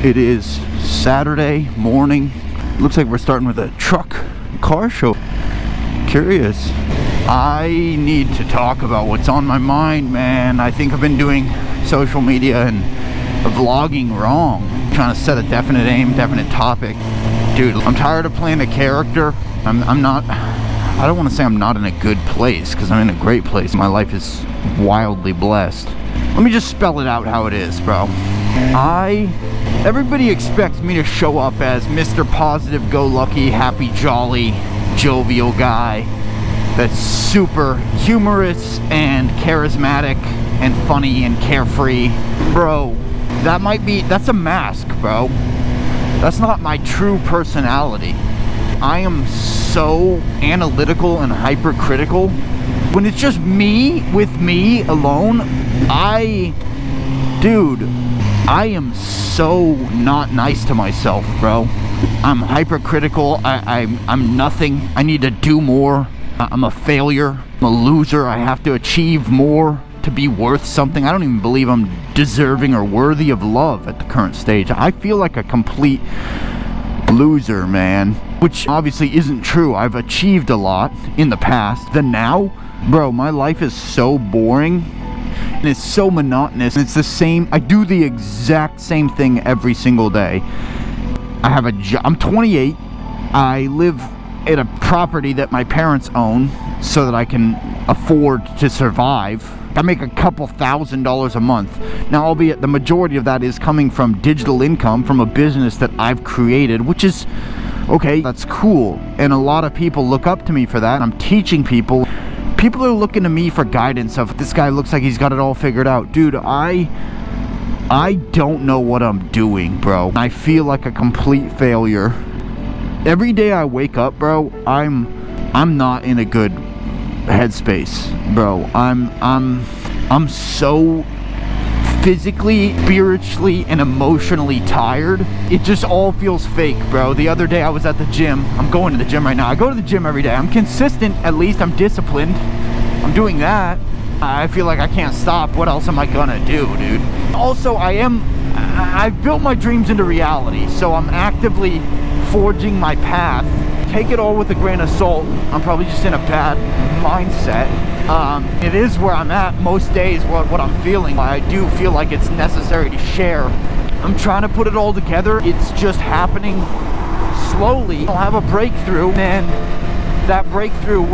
It is Saturday morning. Looks like we're starting with a car show. Curious. I need to talk about what's on my mind, man. I think I've been doing social media and vlogging wrong. Trying to set a definite aim, definite topic. Dude, I'm tired of playing a character. I don't want to say I'm not in a good place, because I'm in a great place. My life is wildly blessed. Let me just spell it out how it is, bro. Everybody expects me to show up as Mr. Positive, go lucky, happy, jolly, jovial guy that's super humorous and charismatic and funny and carefree. Bro, that's a mask, bro. That's not my true personality. I am so analytical and hypercritical. When it's just me, with me alone, I am so not nice to myself, bro. I'm hypercritical. I'm nothing. I need to do more. I'm a failure. I'm a loser. I have to achieve more to be worth something. I don't even believe I'm deserving or worthy of love at the current stage. I feel like a complete loser, man, which obviously isn't true. I've achieved a lot in the past. The now, bro, my life is so boring and it's so monotonous. It's the same. I do the exact same thing every single day. I have a job. I'm 28. I live at a property that my parents own so that I can afford to survive. I make a couple $1,000s a month. Now, albeit the majority of that is coming from digital income from a business that I've created, which is, okay, that's cool. And a lot of people look up to me for that. I'm teaching people. People are looking to me for guidance of, this guy looks like he's got it all figured out. Dude, I don't know what I'm doing, bro. I feel like a complete failure. Every day I wake up, bro, I'm not in a good headspace, bro. I'm so physically, spiritually, and emotionally tired. It just all feels fake, bro. The other day I was at the gym. I'm going to the gym right now. I go to the gym every day. I'm consistent, at least. I'm disciplined. I'm doing that. I feel like I can't stop. What else am I gonna do, dude? Also, I've built my dreams into reality, so I'm actively forging my path. Take it all with a grain of salt. I'm probably just in a bad mindset. It is where I'm at most days, what I'm feeling. I do feel like it's necessary to share. I'm trying to put it all together. It's just happening slowly. I'll have a breakthrough, and that breakthrough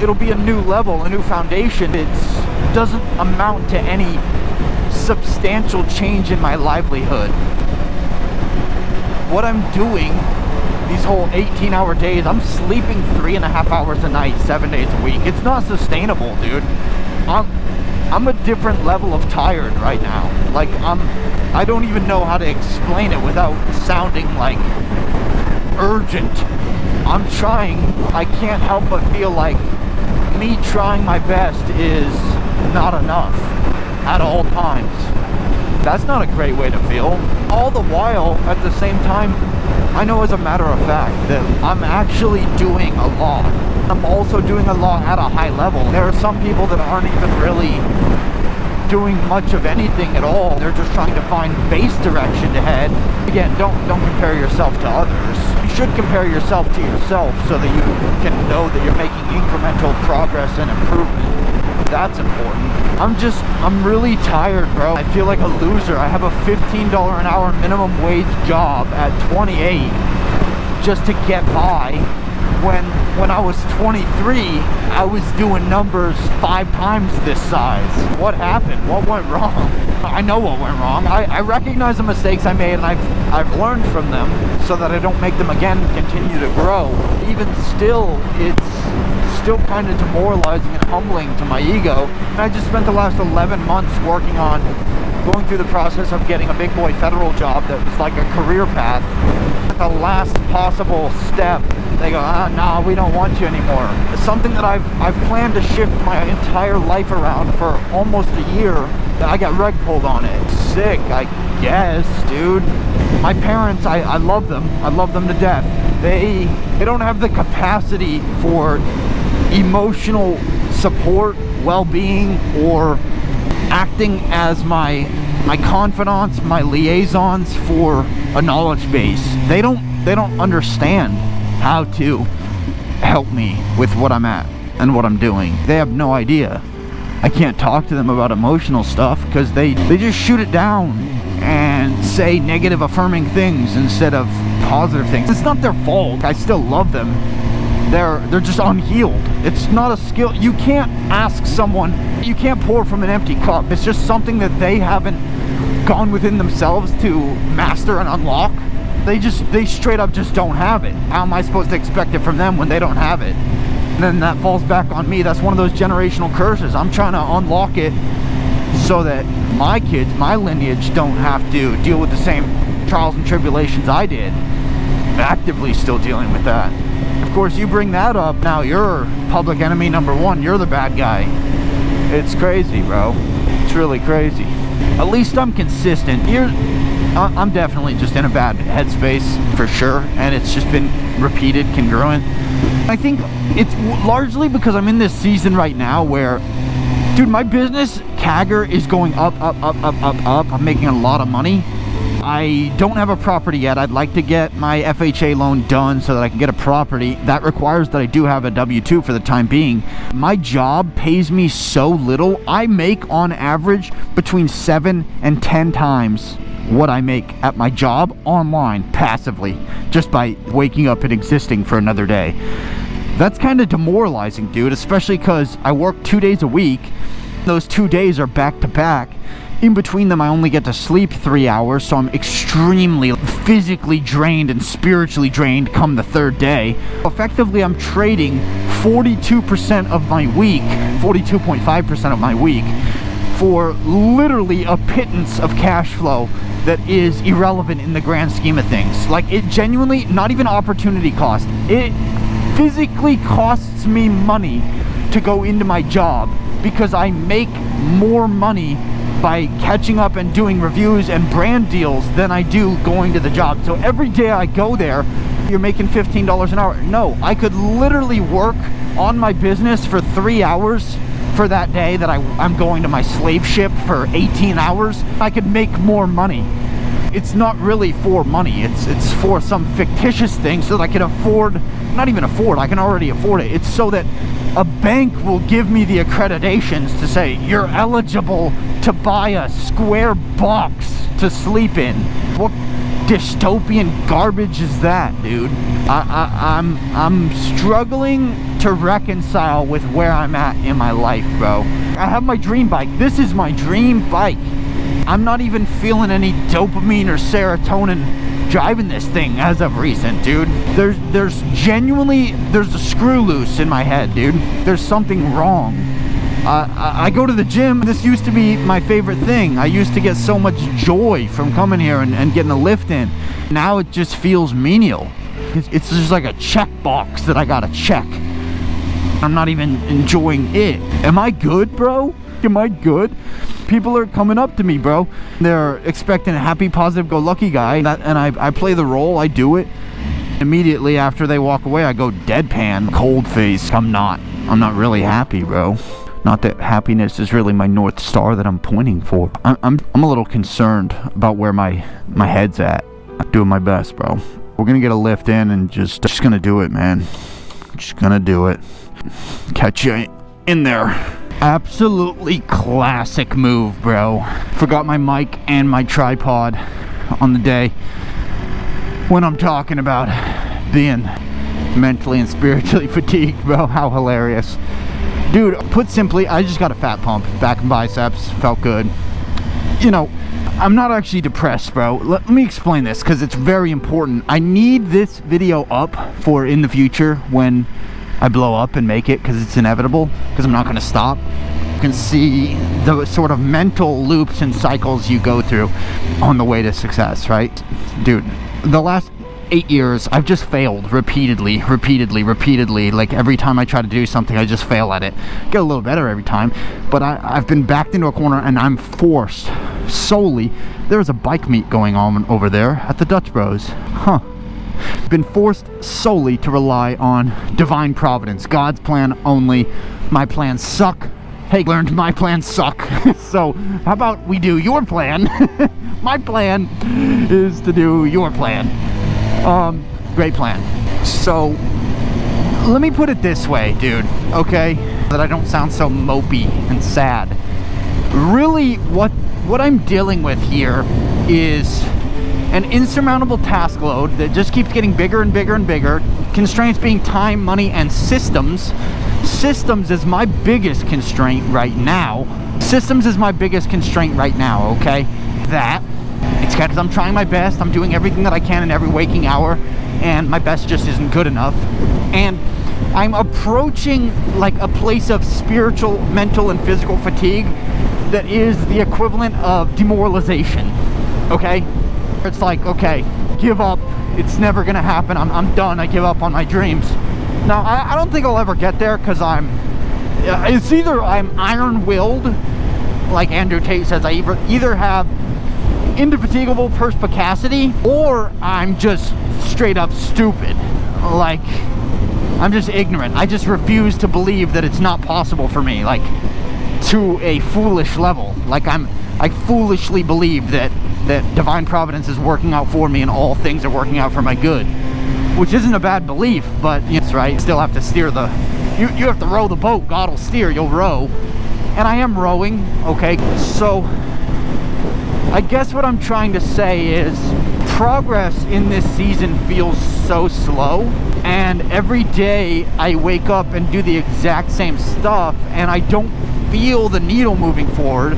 it'll be a new level, a new foundation. It doesn't amount to any substantial change in my livelihood. What I'm doing, these whole 18-hour days, I'm sleeping 3.5 hours a night, 7 days a week. It's not sustainable, dude. I'm a different level of tired right now. Like, I don't even know how to explain it without sounding like urgent. I'm trying. I can't help but feel like me trying my best is not enough at all times. That's not a great way to feel. All the while, at the same time, I know as a matter of fact that I'm actually doing a lot. I'm also doing a lot at a high level. There are some people that aren't even really doing much of anything at all. They're just trying to find base direction to head. Again, don't compare yourself to others. You should compare yourself to yourself so that you can know that you're making incremental progress and improvement. That's important. I'm really tired, bro. I feel like a loser. I have a $15 an hour minimum wage job at 28 just to get by. When I was 23, I was doing numbers 5 times this size. What happened? What went wrong? I know what went wrong. I recognize the mistakes I made, and I've learned from them so that I don't make them again and continue to grow. Even still, it's still kind of demoralizing and humbling to my ego. And I just spent the last 11 months working on going through the process of getting a big boy federal job that was like a career path. At the last possible step, they go, nah, we don't want you anymore. It's something that I've planned to shift my entire life around for almost a year. I got rug pulled on it. Sick, I guess, dude. My parents, I love them. I love them to death. They don't have the capacity for emotional support, well-being, or acting as my my confidants, my liaisons for a knowledge base. They don't understand how to help me with what I'm at and what I'm doing. They have no idea. I can't talk to them about emotional stuff because they just shoot it down and say negative affirming things instead of positive things. It's not their fault. I still love them. They're just unhealed. It's not a skill. You can't ask someone, you can't pour from an empty cup. It's just something that they haven't gone within themselves to master and unlock. They straight up just don't have it. How am I supposed to expect it from them when they don't have it? And then that falls back on me. That's one of those generational curses. I'm trying to unlock it so that my kids, my lineage, don't have to deal with the same trials and tribulations I did. I'm actively still dealing with that. Of course, you bring that up, now you're public enemy number one. You're the bad guy. It's crazy, bro. It's really crazy. At least I'm consistent. I'm definitely just in a bad headspace for sure, and it's just been repeated, congruent. I think it's largely because I'm in this season right now where, dude, my business CAGR is going up. I'm making a lot of money. I don't have a property yet. I'd like to get my FHA loan done so that I can get a property. That requires that I do have a W-2 for the time being. My job pays me so little. I make on average between 7 and 10 times what I make at my job online passively, just by waking up and existing for another day. That's kind of demoralizing, dude, especially because I work 2 days a week. Those 2 days are back to back. In between them, I only get to sleep 3 hours, so I'm extremely physically drained and spiritually drained come the third day. Effectively, I'm trading 42% of my week, 42.5% of my week, for literally a pittance of cash flow that is irrelevant in the grand scheme of things. Like, it genuinely, not even opportunity cost, it physically costs me money to go into my job because I make more money by catching up and doing reviews and brand deals than I do going to the job. So every day I go there, you're making $15 an hour. No, I could literally work on my business for 3 hours for that day that I'm going to my slave ship for 18 hours. I could make more money. It's not really for money. It's for some fictitious thing so that I can afford, not even afford, I can already afford it. It's so that a bank will give me the accreditations to say, you're eligible to buy a square box to sleep in. What dystopian garbage is that, dude? I'm struggling to reconcile with where I'm at in my life, bro. I have my dream bike. This is my dream bike. I'm not even feeling any dopamine or serotonin driving this thing as of recent, dude. There's genuinely, there's a screw loose in my head, dude. There's something wrong. I go to the gym. This used to be my favorite thing. I used to get so much joy from coming here and getting a lift in. Now it just feels menial. It's just like a checkbox that I gotta check. I'm not even enjoying it. Am I good, bro? Am I good? People are coming up to me, bro. They're expecting a happy, positive, go-lucky guy, and I play the role. I do it. Immediately after they walk away, I go deadpan, cold face. I'm not really happy, bro. Not that happiness is really my North Star that I'm pointing for. I'm a little concerned about where my head's at. I'm doing my best, bro. We're gonna get a lift in and just gonna do it, man. Just gonna do it. Catch you in there. Absolutely classic move, bro. Forgot my mic and my tripod on the day when I'm talking about being mentally and spiritually fatigued, bro. How hilarious. Dude, put simply, I just got a fat pump. Back and biceps, felt good. You know, I'm not actually depressed, bro. Let me explain this because it's very important. I need this video up for in the future when I blow up and make it, because it's inevitable, because I'm not going to stop. You can see the sort of mental loops and cycles you go through on the way to success, right? Dude, the last 8 years, I've just failed repeatedly. Like, every time I try to do something, I just fail at it. Get a little better every time, but I've been backed into a corner, and I'm forced solely. There's a bike meet going on over there at the Dutch Bros. Huh. Been forced solely to rely on divine providence, God's plan only. My plans suck. hey, learned my plans suck. So how about we do your plan? My plan is to do your plan. Great plan. So let me put it this way, dude, okay? That I don't sound so mopey and sad. Really, what I'm dealing with here is an insurmountable task load that just keeps getting bigger and bigger and bigger. Constraints being time, money, and systems. Systems is my biggest constraint right now. Systems is my biggest constraint right now, okay? That, it's because I'm trying my best. I'm doing everything that I can in every waking hour, and my best just isn't good enough. And I'm approaching like a place of spiritual, mental, and physical fatigue that is the equivalent of demoralization, okay? It's like, okay, give up. It's never gonna happen. I'm done. I give up on my dreams. Now, I don't think I'll ever get there because it's either I'm iron-willed, like Andrew Tate says, I either have indefatigable perspicacity, or I'm just straight up stupid. Like, I'm just ignorant. I just refuse to believe that it's not possible for me, like, to a foolish level. Like, I foolishly believe that divine providence is working out for me and all things are working out for my good. Which isn't a bad belief, but it's right. You still have to steer you have to row the boat. God will steer, you'll row. And I am rowing, okay? So, I guess what I'm trying to say is progress in this season feels so slow. And every day I wake up and do the exact same stuff and I don't feel the needle moving forward.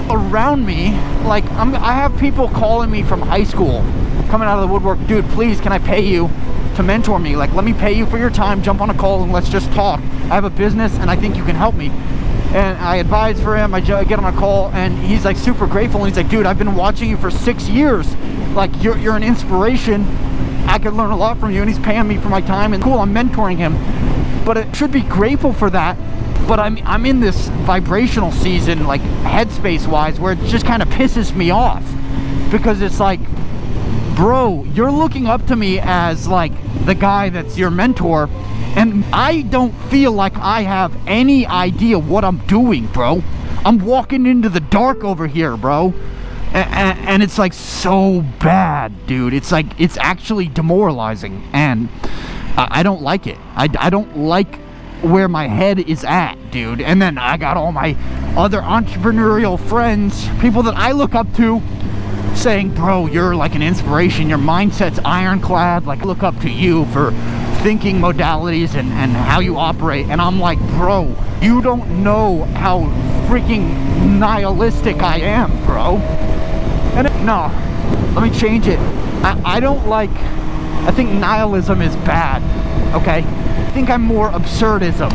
Around me, like, I have people calling me from high school, coming out of the woodwork, dude, please, can I pay you to mentor me? Like, let me pay you for your time, jump on a call and let's just talk. I have a business and I think you can help me. And I advise for him, I get on a call and he's like super grateful and he's like, dude, I've been watching you for 6 years. Like, you're an inspiration. I could learn a lot from you. And he's paying me for my time and cool, I'm mentoring him. But it should be grateful for that. But I'm in this vibrational season, like headspace wise, where it just kind of pisses me off. Because it's like, bro, you're looking up to me as like the guy that's your mentor, and I don't feel like I have any idea what I'm doing, bro. I'm walking into the dark over here, bro. And it's like so bad, dude. It's like, it's actually demoralizing, and I don't like it. I don't like where my head is at, dude. And then I got all my other entrepreneurial friends, people that I look up to, saying, bro, you're like an inspiration, your mindset's ironclad, like, I look up to you for thinking modalities and how you operate. And I'm like, bro, you don't know how freaking nihilistic I am, bro. And no, let me change it. I don't like, I think nihilism is bad, okay? I think I'm more absurdism.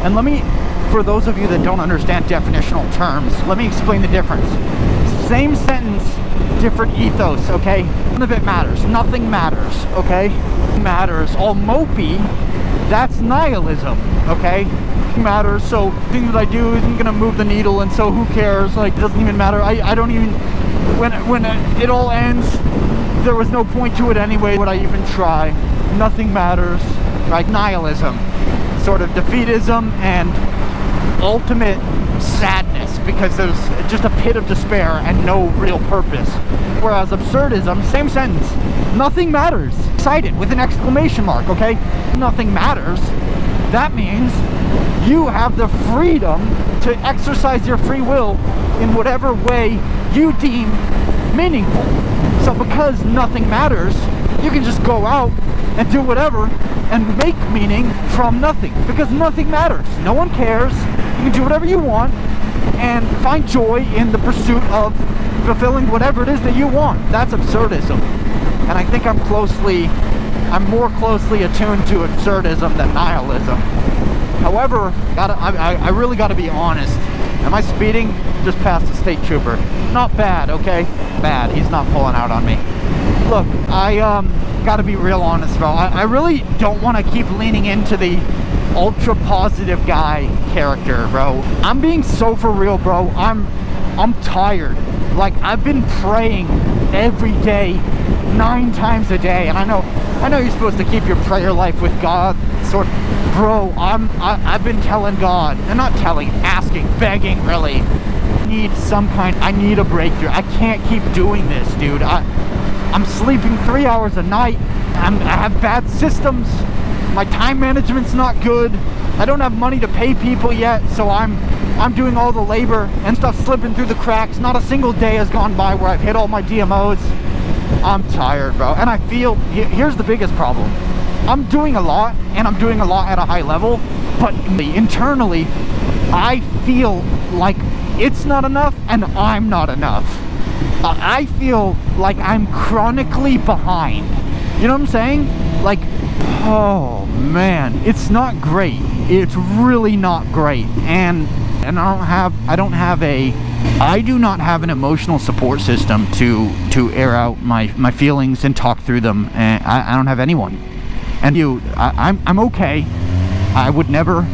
And let me, for those of you that don't understand definitional terms, let me explain the difference. Same sentence, different ethos, okay? None of it matters. Nothing matters, okay? Matters. All mopey, that's nihilism, okay? Matters, so the thing that I do isn't gonna move the needle, and so who cares? Like, it doesn't even matter. I don't even, when it all ends, there was no point to it anyway. Would I even try? Nothing matters, right? Nihilism, sort of defeatism and ultimate sadness, because there's just a pit of despair and no real purpose. Whereas absurdism, same sentence, nothing matters. Cited with an exclamation mark, okay? Nothing matters. That means you have the freedom to exercise your free will in whatever way you deem meaningful. So because nothing matters, you can just go out and do whatever and make meaning from nothing, because nothing matters. No one cares. You can do whatever you want and find joy in the pursuit of fulfilling whatever it is that you want. That's absurdism. And I think I'm more closely attuned to absurdism than nihilism. However, I really gotta be honest. Am I speeding? Just past the state trooper. Not bad, okay? Bad, he's not pulling out on me. Look, I gotta be real honest, bro. I really don't want to keep leaning into the ultra positive guy character, bro. I'm being so for real, bro. I'm tired. Like, I've been praying every day, 9 times a day, and I know you're supposed to keep your prayer life with God sort of Bro, I've been telling God, and not telling, asking, begging, really. I need a breakthrough. I can't keep doing this, dude. I'm sleeping 3 hours a night. I have bad systems. My time management's not good. I don't have money to pay people yet, so I'm doing all the labor and stuff slipping through the cracks. Not a single day has gone by where I've hit all my DMOs. I'm tired, bro. And I feel, here's the biggest problem. I'm doing a lot, and I'm doing a lot at a high level, but internally, I feel like it's not enough and I'm not enough. I feel like I'm chronically behind. You know what I'm saying? Like, oh man, it's not great. It's really not great. And I do not have an emotional support system to air out my feelings and talk through them. And I don't have anyone. And I'm okay. I would never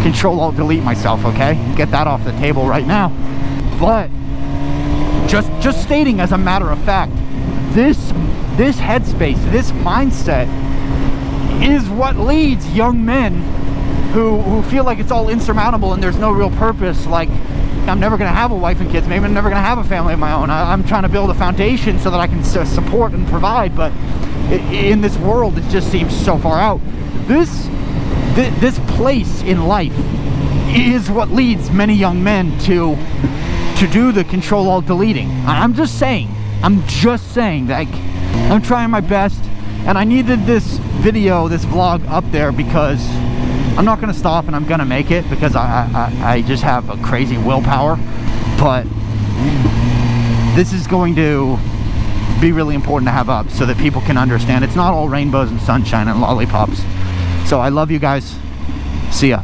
Control-Alt-Delete myself, okay? Get that off the table right now. But just stating as a matter of fact, this headspace, this mindset is what leads young men who feel like it's all insurmountable and there's no real purpose. Like, I'm never gonna have a wife and kids, maybe I'm never gonna have a family of my own. I'm trying to build a foundation so that I can support and provide, but in this world it just seems so far out. This place in life is what leads many young men to do the Control-Alt-Deleting. I'm just saying that I'm trying my best, and I needed this video, this vlog up there because I'm not gonna stop, and I'm gonna make it because I just have a crazy willpower. But this is going to be really important to have up so that people can understand it's not all rainbows and sunshine and lollipops. So I love you guys. See ya.